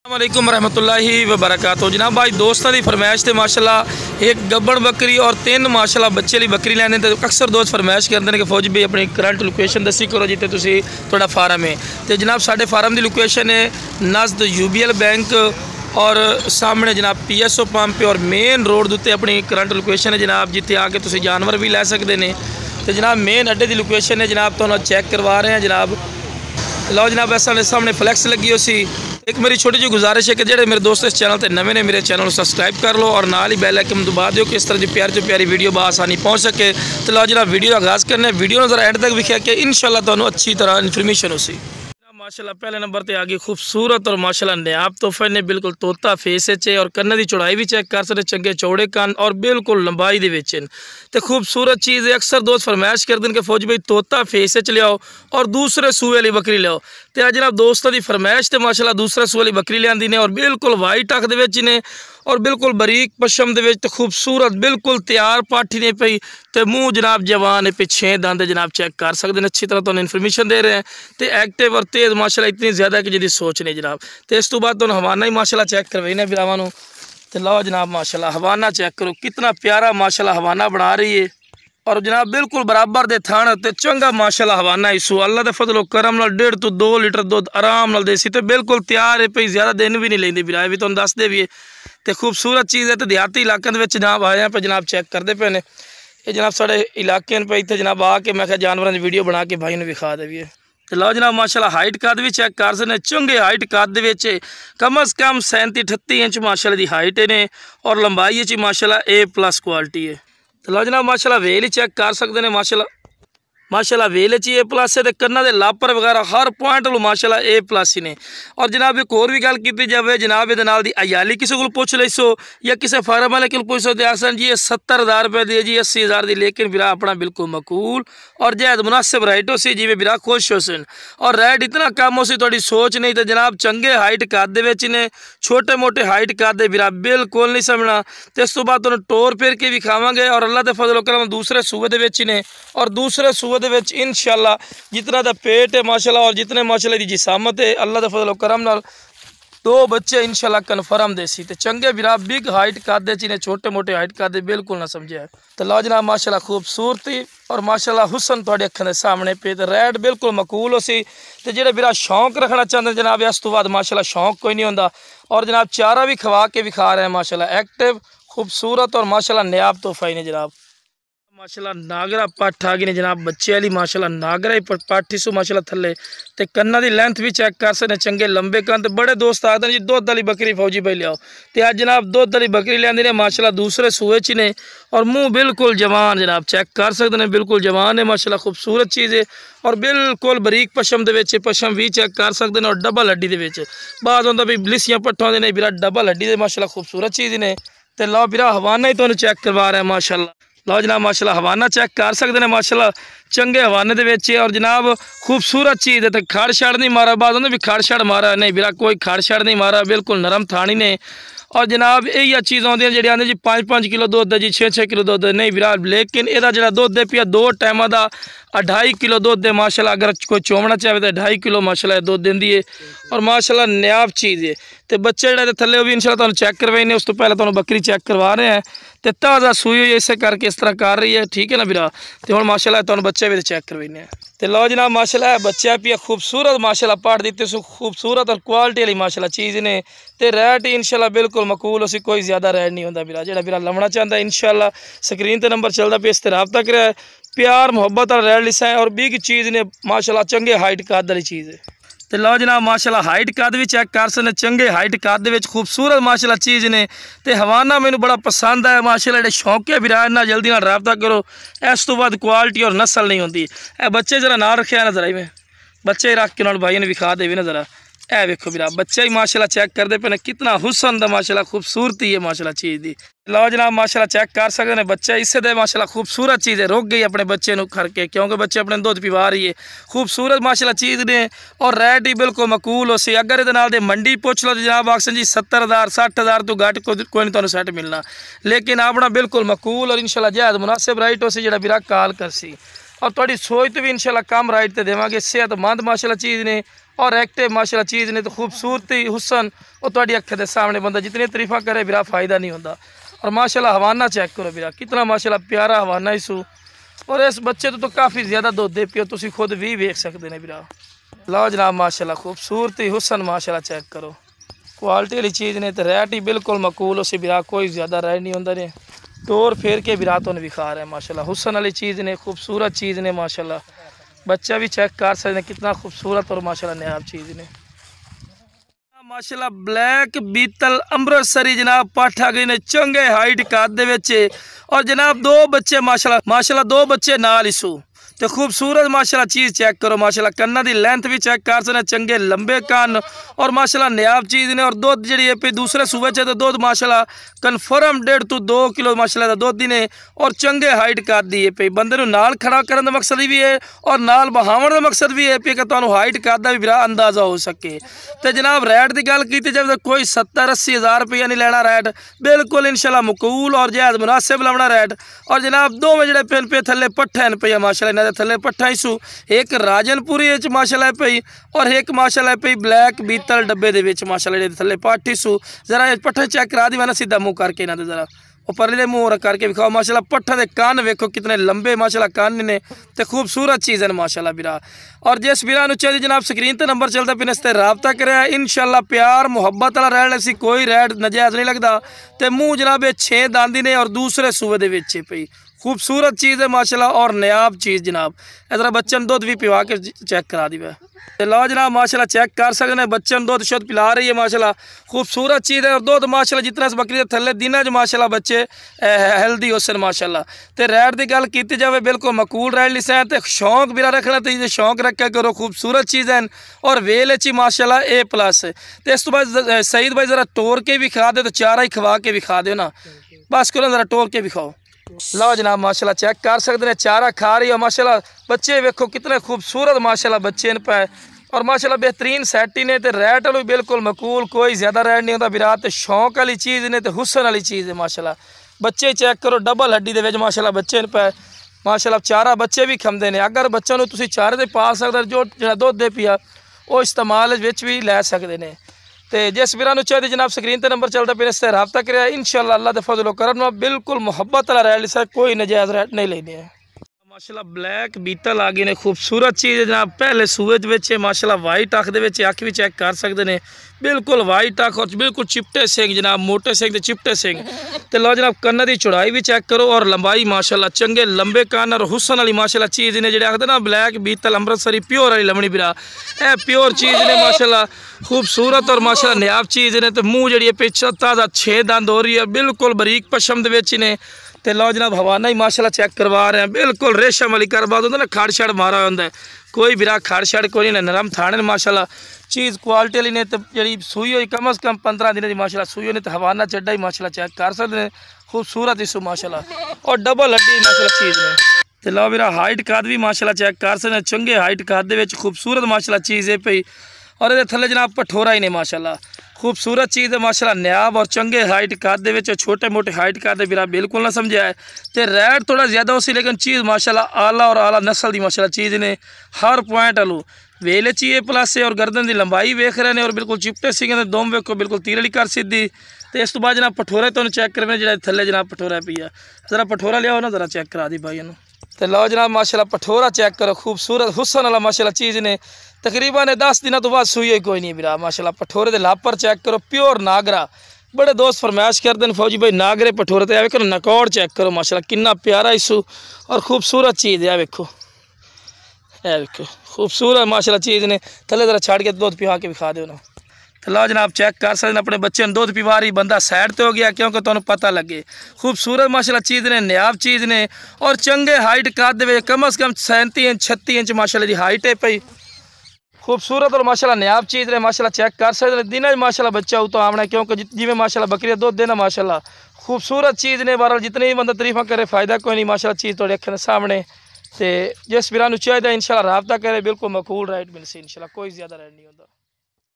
अस्सलामुअलैकुम रहमतुल्लाहि व बरकातहू। जनाब भाई दोस्तों की फरमाइश से माशाल्लाह एक गब्बड़ बकरी और 3 माशाल्लाह बच्चे लिए बकरी लैने तो अक्सर दोस्त फरमाइश करते हैं कि फौजी भाई अपनी करंट लोकेशन दसी करो जिते तुसी थोड़ा फार्म है। तो जनाब साढ़े फार्म की लोकेशन है नज़द UBL बैंक और सामने जनाब PSO पंप पे और मेन रोड उत्ते अपनी करंट लोकेशन है जनाब, जिते आके तुसी जानवर भी लै सकते हैं। तो जनाब मेन अड्डे की लोकेशन है जनाब, तो चेक करवा रहे हैं जनाब। लो जनाब ऐसा सामने फ्लैक्स लगी हो सी। एक मेरी छोटी जी गुजारिश है कि जेडे मेरे दोस्त इस चैनल पर नवे ने मेरे चैनल को सब्सक्राइब कर लो और नाल ही बेल आइकन दबा दो कि इस तरह की प्यारी वीडियो बआसानी पहुँच सके। तो लो जनाब वीडियो का आगाज़ करने वीडियो ने जरा एंड तक विखा के इंशाल्लाह तुहानू अच्छी तरह इन्फॉर्मेशन हो सी। माशाल्लाह पहले नंबर पे आगे खूबसूरत और माशाल्लाह नायाब तोहफे ने बिल्कुल तोता फेस है और कन्ने की चौड़ाई भी चेक कर सकते, चंगे चौड़े कान और बिल्कुल लंबाई दे विच ते खूबसूरत चीज़ है। अक्सर दोस्त फरमाइश करते हैं कि फौजी भाई तोता फेस लियाओ और दूसरे सूए वाली बकरी लियाओ। तो अज जनाब दोस्तों की फरमाइश तो माशाल्लाह दूसरे सूए वाली बकरी लियांदी ने और बिल्कुल वाइट अख दे विच ने और बिल्कुल बरीक पशम दे विच ते खूबसूरत बिल्कुल तैयार पाठी ने पई ते मुँह जनाब जवान है, पिछे दंद जनाब चेक कर सकते हैं। अच्छी तरह तुहानू इन्फॉर्मेशन दे रहे हैं तो एक्टिव और तेज़ माशाल्लाह इतनी ज़्यादा कि जिहदी सोच नहीं जनाब। तो इस तो बाद तुहानू हवाना ही माशाल्लाह चेक करवाइने बिरावां नू। तो लो जनाब माशाल्लाह हवाना चेक करो कितना प्यारा माशाल्लाह हवाना बना रही है और जनाब बिल्कुल बराबर दे थान ते चंगा माशाल्लाह हवाना इसू अल्लाह दे फजलो करम नाल 1.5 तो 2 लीटर दुध आराम नाल देसी ते बिल्कुल तैयार है पई, ज़्यादा दिन भी नहीं लेंदी बिराए भी तुहानू दस दे भी है। तो खूबसूरत चीज़ है। तो देहाती इलाकों के जनाब आए पे जनाब चेक करते पे ने ये जनाब साढ़े इलाके पे इतने जनाब आके मैं क्या जानवरों की वीडियो बना के भाई ने विखा दे भी है। तो लो जनाब माशाल्लाह हाइट कद भी चेक कर सकते, चंगे हाइट कद कम अज़ कम 37-38 इंच माशाल्लाह दी हाइट ने और लंबाई माशाल्लाह A+ क्वालिटी है। तो लो जनाब माशाल्लाह वेल ही चेक कर सकते हैं माशाल्लाह वेल A+ है। कन्ना दे लापर वगैरह हर पॉइंट माशाल्लाह A+ ही ने। और जनाब एक होर भी गल की जाए जनाब ये नाल दी अयाली किसी को पुछ लो या किसी फार्म वाले को पुछ सकते आसन जी ये 70,000 रुपये दी जी 80,000 दी, लेकिन बिरा अपना बिल्कुल मकूल और जैद मुनासिब राइट हो सी जिमें बिरा खुश हो सन और रेट इतना कम हो सी थोड़ी सोच नहीं। तो जनाब चंगे हाइट कद ने छोटे मोटे हाइट कद बिरा बिल्कुल नहीं समझना। तो इस तो बाद तुहानू टोर फिर के भी खावांगे और अल्लाह के फजलो करम दूसरे सूबे दे विच ने और दूसरे सूबे इंशाल्लाह जितना दा पेट है माशाल्लाह और जितने माशाल्लाह दी जिसामत है अल्लाह दे फजल करम नाल 2 बच्चे इंशाल्लाह कन्फर्म देसी ते चंगे बिरा बिग हाइट कादे ने छोटे मोटे हाइट कादे बिल्कुल ना समझे। तो लो जनाब माशाल्लाह खूबसूरती और माशाल्लाह हुसन तुहाडे अखां दे सामने पे ते रेट बिल्कुल मकूल हो सी। ते जेडे बिरा शौक रखना चाहते जनाब इस तो बाद माशाल्लाह शौक कोई नहीं होंदा और जनाब चारा भी खवा के भी खा रहे हैं माशाल्लाह एक्टिव खूबसूरत और माशाल्लाह नायाब तोहफा ने जनाब। माशाल्लाह नागरा पट्ठ आ गई ने जनाब बच्चे वाली माशाल्लाह नागरा ही पट्ठ सू माशाल्लाह थले ते कन्ना दी लेंथ भी चेक कर सकते चंगे लंबे कन। ते बड़े दोस्त आते हैं जी दुध वाली बकरी फौजी भाई लियाओ तो अज जनाब दुध वाली बकरी लियांदी ने माशाल्लाह दूसरे सूए च ने और मुँह बिल्कुल जवान जनाब चेक कर सकते हैं बिल्कुल जवान है माशाल्लाह खूबसूरत चीज़ है और बिल्कुल बरीक पशम दे विच पशम भी चेक कर सकते हैं और डबल हड्डी दे विच बाद होंदा भी लिसियां पट्ठों दे ने बिरा डबल हड्डी दे माशाल्लाह खूबसूरत चीज़ ने। तो लो बिरा हवाना ही तुहानू चेक करवा रहा है माशाल्लाह। लो जनाब माशाल्लाह हवाना चेक कर सकते हैं माशाल्लाह चंगे हवाने दे विच और जनाब खूबसूरत चीज़ है। तो खड़ छड़ नहीं मारा बाद भी खड़ छड़ मारा नहीं बिरा कोई खड़ छड़ नहीं मारा बिल्कुल नरम थानी ने और जनाब यही चीज़ आँदी जी आँदी जी 5-5 किलो दुध है जी 6-6 किलो दुध नहीं बिरा, लेकिन यदा जो दुध है पिया 2 टाइम का 2.5 किलो दुध है माशाल्लाह। अगर कोई चोमना चाहे तो 2.5 किलो माशाल्लाह दुध देंदी है और माशाल्लाह नायाब चीज़ है। तो बच्चे जो थले भी इंशाल्लाह तुहानू चेक करवाइने उस तो पहले तुहानू बकरी चेक करवा रहे हैं। तो ताज़ा सूई हुई इसे करके इस तरह कर रही है, ठीक है ना बिरा। तो हम माशाल्लाह तुहानू बच्चे भी चेक करवाइने हैं। तो लो जनाब माशाल्लाह बच्चा पिया खूबसूरत माशाल्लाह पाट दी सो खूबसूरत और क्वालिटी वाली माशाल्लाह चीज़ ने। तो रेट ही इंशाल्लाह बिल्कुल मकूल हो सी, कोई ज़्यादा रेट नहीं होता बिरा। जो बिरा लवना चाहता है इंशाल्लाह स्क्रीन पर नंबर चलता पे इस पर रब्ता करे प्यार मुहब्बत और रेट लिसा है और बिग चीज़ ने माशाल्लाह चंगे हाइट कद वाली चीज़ है। तो लो जनाब माशाल्लाह हाइट कद भी चेक कर सकते चंगे हाइट कद विच खूबसूरत माशाल्लाह चीज़ ने। तो हवाना मैनू बड़ा पसंद है माशाल्लाह। जो शौकिया भी ना जल्दी ना रब्ता करो, इस तो बाद क्वालिटी और नस्ल नहीं होती। ए बच्चे जरा ना रखे नजर आई में बच्चे रख के उन्होंने भाई ने विखा दे भी ना जरा ए वेखो बिरा बच्चे ही माशाल्लाह चेक करते पे कितना हुसन दा माशाल्लाह खूबसूरती है माशाल्लाह चीज़ दी। लो जनाब माशाल्लाह चेक कर सकते हैं बच्चे इससे दे माशाल्लाह खूबसूरत चीज़ है। रुक गई अपने बच्चे को करके क्योंकि बच्चे अपने दुध पिवा रही है खूबसूरत माशाल्लाह चीज़ ने और रेट ही बिल्कुल मकूल हो सी। अगर ये मंडी पूछ लो तो जनाब आखसन जी 70,000 60,000 तो घट कोई नहीं तुहानू सैट मिलना, लेकिन अपना बिल्कुल मकूल और इंशाल्लाह जैद मुनासिब राइट हो सी जो बिरा कॉल कर सी और थोड़ी सोच तो भी इंशाल्लाह कम राइट तो देवांगे। सेहतमंद माशाल्लाह चीज़ ने और एक्टिव माशाल्लाह चीज़ ने तो खूबसूरती हुसन और तुहाडी अक्खां दे सामने बंदा जितनी तारीफा करे बिरा फ़ायदा नहीं होता। और माशाल्लाह हवाना चेक करो बिरा कितना माशाल्लाह प्यारा हवाना इसू और इस बच्चे तो काफ़ी ज़्यादा दुध दे पियो तुसी खुद भी वेख सकते हैं बिरा। लो जनाब माशाल्लाह खूबसूरती हुसन माशाल्लाह चेक करो क्वालिटी वाली चीज़ ने तो रेट ही बिल्कुल मकूल उसे बिरा कोई ज़्यादा रेट नहीं होता ने टोर फेर के बिरा तो विखा रहे हैं माशाल्लाह हुसन वाली चीज़ ने खूबसूरत चीज़ ने माशाल्लाह बच्चा भी चेक कर सकते कितना खूबसूरत और माशाल्लाह नायाब चीज़ ने माशाल्लाह ब्लैक बीतल अमृतसरी जनाब पठ आ गई ने चंगे हाइट काद दे और जनाब दो बच्चे माशाल्लाह दो बच्चे नाल इसू तो खूबसूरत माशाल्लाह चीज़ चेक करो माशाल्लाह कन्ना दी लेंथ भी चेक कर सकते चंगे लंबे कान और माशाल्लाह नायाब चीज़ ने और दुध जी पे दूसरे सूबे च तो दुध माशाल्लाह कन्फर्म 1.5 to 2 किलो माशाल्लाह दुध दी ने और चंगे हाइट कर दी है पे बंदे नाल खड़ा करने का मकसद भी है और नाल बहावन का मकसद भी है कि तुहानू हाइट करदा भी बिरा अंदाज़ा हो सके। तो जनाब रेट की गल की जाए तो कोई 70-80 हज़ार रुपया नहीं लेना रेट बिल्कुल इंशाल्लाह मकूल और जायज़ मुनासिब लाना रेट। और जनाब दोवें जो पेन पे थले पट्ठे पे माशाल्लाह थले पट्ठा इसू एक राजनपुरी माशाल्लाह पई और एक माशाल्लाह पई ब्लैक बीतल डब्बे दे विच माशाल्लाह थले पट्ठ इसू जरा पट्ठा चेक करा दी मैं सीधा मुँह करके इन्होंने जरा परले मुँह करके विखाओ माशाल्लाह पट्ठा दे कान वेखो कितने लंबे माशाल्लाह कान ने तो खूबसूरत चीज़ है माशाल्लाह बिरा। और जिस बिरा चाहिए जनाब स्क्रीन पर नंबर चलता पिन इससे रबता करे इंशाल्लाह प्यार मुहब्बत वाला रैड सी कोई रैड नजायज़ नहीं लगता। तो मुँह जनाब 6 दांदी ने और दूसरे सूबे दे विच पई खूबसूरत चीज़ है माशाल्लाह और नायाब चीज़ जनाब इधर बच्चन दुध भी पिवा के चेक करा दी है लो जनाब माशाल्लाह चेक कर सकते हैं बच्चन दुध शुद्ध पिला रही है माशाल्लाह खूबसूरत चीज़ है और दुध माशाल्लाह जितना बकरी के थले दिन माशाल्लाह बच्चे हेल्दी होसन माशाल्लाह। तो रेट की गल की जाए बिल्कुल मकूल रेट लिसा तो शौक बिरा रखना तो शौक रखा करो खूबसूरत चीज़ है और वेल ची माशाल्लाह A+। तो इस तो बाद सईद भाई ज़रा टोर के भी खा दे तो चारा ही खवा के भी खा दो ना बस करो ज़रा टोर के भी खाओ। लो जनाब माशाल्लाह चेक कर सकते हैं चारा खा रही है माशाल्लाह बच्चे वेखो कितने खूबसूरत माशाल्लाह बच्चे इन पे और माशाल्लाह बेहतरीन सैटी ने तो रेट वाली बिल्कुल मकूल कोई ज़्यादा रेट नहीं होता बिरा। तो शौक वाली चीज़ ने तो हुसन वाली चीज़ है माशाल्लाह बच्चे चेक करो डबल हड्डी के माशाल्लाह बच्चे इन पे माशाल्लाह चारा बच्चे भी खाते हैं अगर बच्चों को तुम चारे से पा सकते जो दुध दे पिया वो इस्तेमाल भी लै सकते हैं। तो जिस बिरा चाहिए जनाब स्क्रीन पर नंबर चलता पे इससे रबता करे इंशाल्लाह अल्लाह दे फजल करम बिल्कुल मुहब्बत वाला रेट लिसा कोई नजायज़ रेट नहीं लेने है माशाल्लाह। ब्लैक बीतल आ गए ने खूबसूरत चीज़ है जनाब पहले सूए माशाल्लाह वाइट अख दे अख भी चेक कर सकते हैं बिल्कुल वाइट अख और बिल्कुल चिपटे सिंग जनाब मोटे सिंग तो चिपटे सिंग। तो लो जनाब कन्ना की चौड़ाई भी चेक करो और लंबाई माशाल्लाह चंगे लंबे कान और हुसन वाली माशाल्लाह चीज़ ने जो आखते ना ब्लैक बीतल अमृतसरी प्योर वाली लमनी बिरा ए प्योर चीज़ ने माशाल्लाह खूबसूरत और माशाल्लाह नायाब चीज़ ने। तो मुँह जी पिछा ताज़ा 6 दंद हो रही है बिल्कुल बरीक पशम के ने। तो लो जनाब हवाना ही माशाल्लाह चेक करवा रहे हैं बिल्कुल रेशम वाली करवा होता ना खड़ छड़ मारा होता कोई बिरा खड़ छड़ कोई नहीं नरम थाने माशाल्लाह चीज़ क्वालिटी वाली ने तो जी सूई हुई कम अज़ कम 15 दिन की माशाल्लाह सूई ने तो हवाना चड्डा ही माशाल्लाह चेक कर सकते हैं खूबसूरत इसू माशाल्लाह और डबल हड्डी माशाल्लाह चीज़ ने। तो लो बिरा हाइट काद भी माशाल्लाह चेक कर सकते हैं चंगे हाइट काद दे खूबसूरत माशाल्लाह चीज़ है पई और ये थले जनाब पठोरा ही ने माशाल्लाह खूबसूरत चीज़ है माशाल्लाह नायाब और चंगे हाइट काद दे छोटे मोटे हाइट काद बिरा बिल्कुल ना समझे है। तो रेट थोड़ा ज़्यादा हो सी लेकिन चीज़ माशाल्लाह आला और आला नस्ल की माशाल्लाह चीज़ ने हर पॉइंट आलू वेले चाहिए प्लस है और गर्दन की लंबाई वेख रहे हैं और बिल्कुल चिपटे सीगे दोम वेखो बिल्कुल तीर वाली कर सीधी। तो इस तो बाद जनाब पठोरा तो चेक करने जो थले जनाब पठोरा पी है ज़रा पठोरा लिया ना ज़रा चेक करा दी भाई। तो लो जनाब माशाल्लाह पठोरा चेक करो खूबसूरत हुसन वाला माशाल्लाह चीज़ ने तकरीबन 10 दिनों तो बाद सूई कोई नहीं बिरा माशाल्लाह। पठोरे के लापर चेक करो प्योर नागरा बड़े दोस्त फरमाइश करते हैं फौजी भाई नागरे पठोरे तो वेखो नकौड़ चेक करो माशाल्लाह कितना प्यारा इशू और खूबसूरत चीज़ है वेखो वेखो खूबसूरत माशाल्लाह चीज़ ने थले जरा छाड़ के दुध पिवा के भी खा दो ना। तो लो जनाब चेक कर सकते अपने बच्चे दुध पिवा रही बंदा साइड तो हो गया क्योंकि तुम्हें पता लगे खूबसूरत माशाल्लाह चीज़ ने नायाब चीज़ ने और चंगे हाइट काद दे कम अज़ कम 37 इंच 36 इंच माशाल्लाह की हाइट है पई खूबसूरत और माशाल्लाह नायाब चीज़ ने माशाल्लाह चेक कर सकते दिन माशाल्लाह बच्चा हो तो आमना क्योंकि जिमें माशाल्लाह बकरी दूध देना माशाल्लाह खूबसूरत चीज़ ने बहरहाल जितने भी बंदा तारीफा करे फ़ायदा कोई नहीं माशाल्लाह चीज़ तो अखियों सामने। तो जिस बिरा चाहिए इंशाल्लाह रबता करे बिल्कुल मकूल रेट मिलसी इंशाल्लाह कोई ज़्यादा रेट नहीं होता।